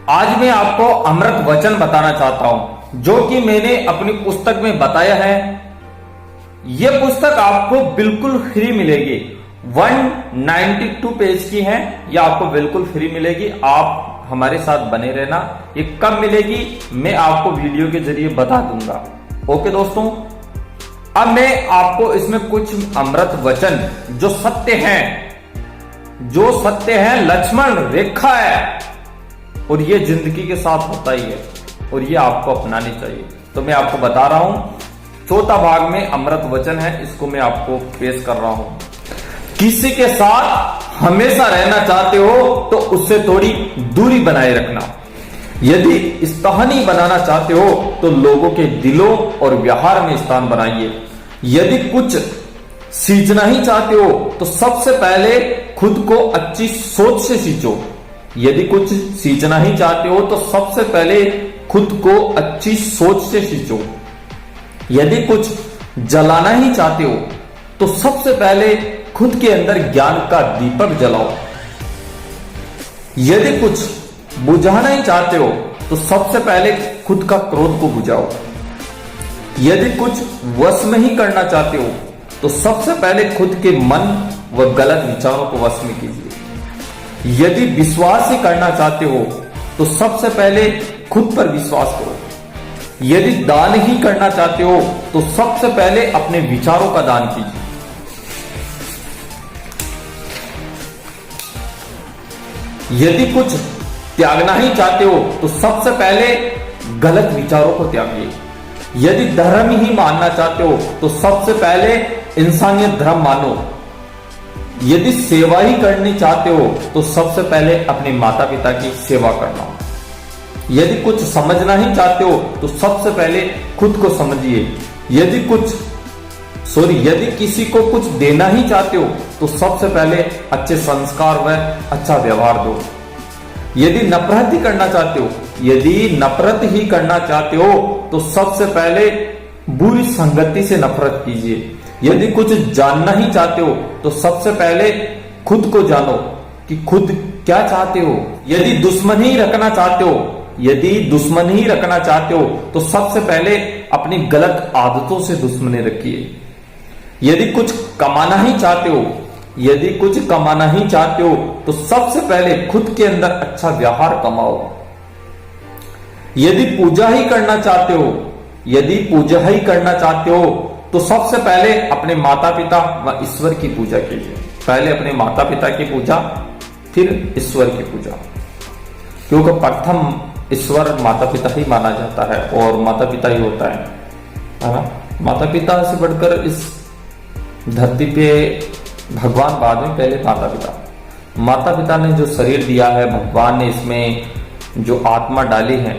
आज मैं आपको अमृत वचन बताना चाहता हूं, जो कि मैंने अपनी पुस्तक में बताया है। यह पुस्तक आपको बिल्कुल फ्री मिलेगी। 192 पेज की है। यह आपको बिल्कुल फ्री मिलेगी। आप हमारे साथ बने रहना। ये कब मिलेगी मैं आपको वीडियो के जरिए बता दूंगा। ओके दोस्तों, अब मैं आपको इसमें कुछ अमृत वचन जो सत्य है, लक्ष्मण रेखा है और ये जिंदगी के साथ होता ही है और ये आपको अपनानी चाहिए। तो मैं आपको बता रहा हूं, चौथा भाग में अमृत वचन है, इसको मैं आपको पेश कर रहा हूं। किसी के साथ हमेशा रहना चाहते हो तो उससे थोड़ी दूरी बनाए रखना। यदि स्थानीय बनाना चाहते हो तो लोगों के दिलों और व्यवहार में स्थान बनाइए। यदि कुछ सींचना ही चाहते हो तो सबसे पहले खुद को अच्छी सोच से सींचो। यदि कुछ सींचना ही चाहते हो तो सबसे पहले खुद को अच्छी सोच से सींचो। यदि कुछ जलाना ही चाहते हो तो सबसे पहले खुद के अंदर ज्ञान का दीपक जलाओ। यदि कुछ बुझाना ही चाहते हो तो सबसे पहले खुद का क्रोध को बुझाओ। यदि कुछ वश में ही करना चाहते हो तो सबसे पहले खुद के मन व गलत विचारों को वश में कीजिए। यदि विश्वास ही करना चाहते हो तो सबसे पहले खुद पर विश्वास करो। यदि दान ही करना चाहते हो तो सबसे पहले अपने विचारों का दान कीजिए। यदि कुछ त्यागना ही चाहते हो तो सबसे पहले गलत विचारों को त्यागिए। यदि धर्म ही मानना चाहते हो तो सबसे पहले इंसानियत धर्म मानो। यदि सेवा ही करनी चाहते हो तो सबसे पहले अपने माता पिता की सेवा करना। यदि कुछ समझना ही चाहते हो तो सबसे पहले खुद को समझिए। यदि किसी को कुछ देना ही चाहते हो तो सबसे पहले अच्छे संस्कार व अच्छा व्यवहार दो। यदि नफरत ही करना चाहते हो तो सबसे पहले बुरी संगति से नफरत कीजिए। यदि कुछ जानना ही चाहते हो तो सबसे पहले खुद को जानो कि खुद क्या चाहते हो। यदि दुश्मन ही रखना चाहते हो तो सबसे पहले अपनी गलत आदतों से दुश्मनी रखिए। यदि कुछ कमाना ही चाहते हो तो सबसे पहले खुद के अंदर अच्छा व्यवहार कमाओ। यदि पूजा ही करना चाहते हो तो सबसे पहले अपने माता पिता व ईश्वर की पूजा कीजिए। पहले अपने माता पिता की पूजा, फिर ईश्वर की पूजा, क्योंकि प्रथम ईश्वर माता पिता ही माना जाता है और माता पिता ही होता है ना। माता पिता से बढ़कर इस धरती पे भगवान, बाद में पहले माता पिता। माता पिता ने जो शरीर दिया है, भगवान ने इसमें जो आत्मा डाली है,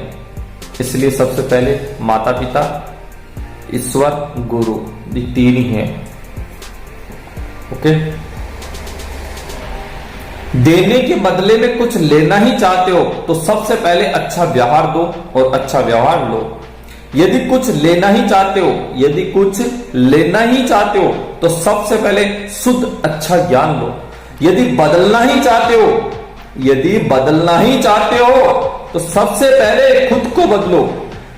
इसलिए सबसे पहले माता पिता, ईश्वर, गुरु, ये तीन ही हैं। ओके। देने के बदले में कुछ लेना ही चाहते हो तो सबसे पहले अच्छा व्यवहार दो और अच्छा व्यवहार लो। यदि कुछ लेना ही चाहते हो तो सबसे पहले शुद्ध अच्छा ज्ञान लो। यदि बदलना ही चाहते हो तो सबसे पहले खुद को बदलो।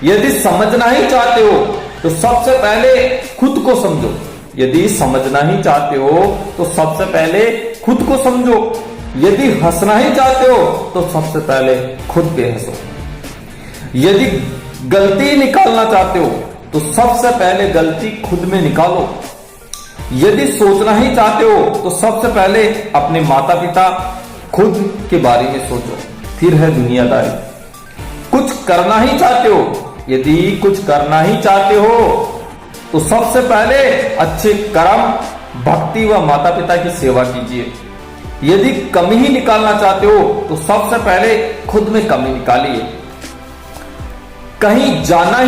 यदि समझना ही चाहते हो तो सबसे पहले खुद को समझो। यदि समझना ही चाहते हो तो सबसे पहले खुद को समझो। यदि हंसना ही चाहते हो तो सबसे पहले खुद पे हंसो। यदि गलती निकालना चाहते हो तो सबसे पहले गलती खुद में निकालो। यदि सोचना ही चाहते हो तो सबसे पहले अपने माता पिता, खुद के बारे में सोचो, फिर है दुनियादारी। यदि कुछ करना ही चाहते हो तो सबसे पहले अच्छे कर्म, भक्ति व माता पिता की सेवा कीजिए। यदि कमी ही निकालना चाहते हो तो सबसे पहले खुद में कमी निकालिए। यदि कहीं जाना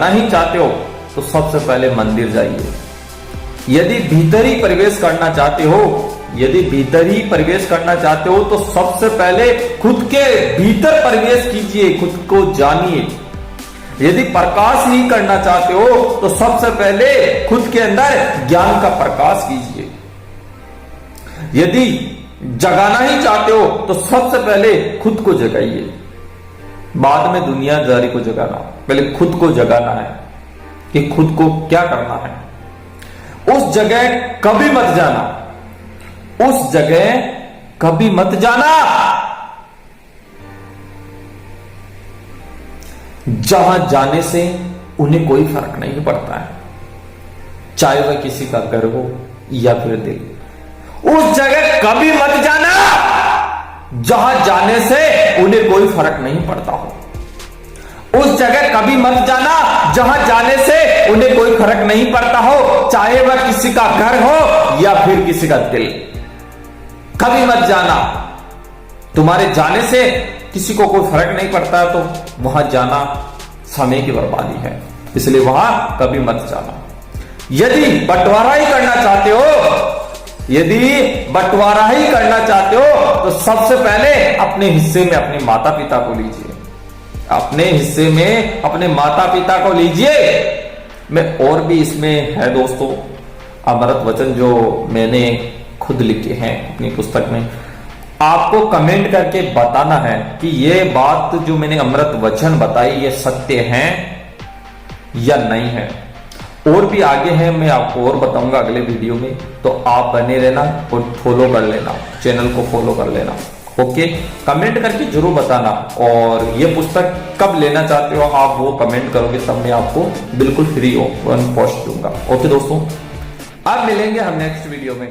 ही चाहते हो तो सबसे पहले मंदिर जाइए। यदि भीतर ही प्रवेश करना चाहते हो तो सबसे पहले खुद के भीतर प्रवेश कीजिए, खुद को जानिए। यदि प्रकाश ही करना चाहते हो तो सबसे पहले खुद के अंदर ज्ञान का प्रकाश कीजिए। यदि जगाना ही चाहते हो तो सबसे पहले खुद को जगाइए, बाद में दुनियादारी को जगाना। पहले खुद को जगाना है कि खुद को क्या करना है। उस जगह कभी मत जाना, उस जगह कभी मत जाना जहां जाने से उन्हें कोई फर्क नहीं पड़ता है, चाहे वह किसी का घर हो या फिर दिल। उस जगह कभी मत जाना जहां जाने से उन्हें कोई फर्क नहीं पड़ता हो। उस जगह कभी मत जाना जहां जाने से उन्हें कोई फर्क नहीं पड़ता हो, चाहे वह किसी का घर हो या फिर किसी का दिल। कभी मत जाना, तुम्हारे जाने से किसी को कोई फर्क नहीं पड़ता है तो वहां जाना समय की बर्बादी है, इसलिए वहां कभी मत जाना। यदि बंटवारा ही करना चाहते हो, यदि बंटवारा ही करना चाहते हो तो सबसे पहले अपने हिस्से में अपने माता पिता को लीजिए, अपने हिस्से में अपने माता पिता को लीजिए। मैं और भी इसमें है दोस्तों अमृत वचन जो मैंने खुद लिखे हैं अपनी पुस्तक में, आपको कमेंट करके बताना है कि ये बात जो मैंने अमृत वचन बताई ये सत्य है या नहीं है। और भी आगे है, मैं आपको और बताऊंगा अगले वीडियो में, तो आप बने रहना और फॉलो कर लेना, चैनल को फॉलो कर लेना। ओके, कमेंट करके जरूर बताना, और ये पुस्तक कब लेना चाहते हो आप वो कमेंट करोगे तब मैं आपको बिल्कुल फ्री हो पोस्ट दूंगा। ओके दोस्तों, अब मिलेंगे हम नेक्स्ट वीडियो में।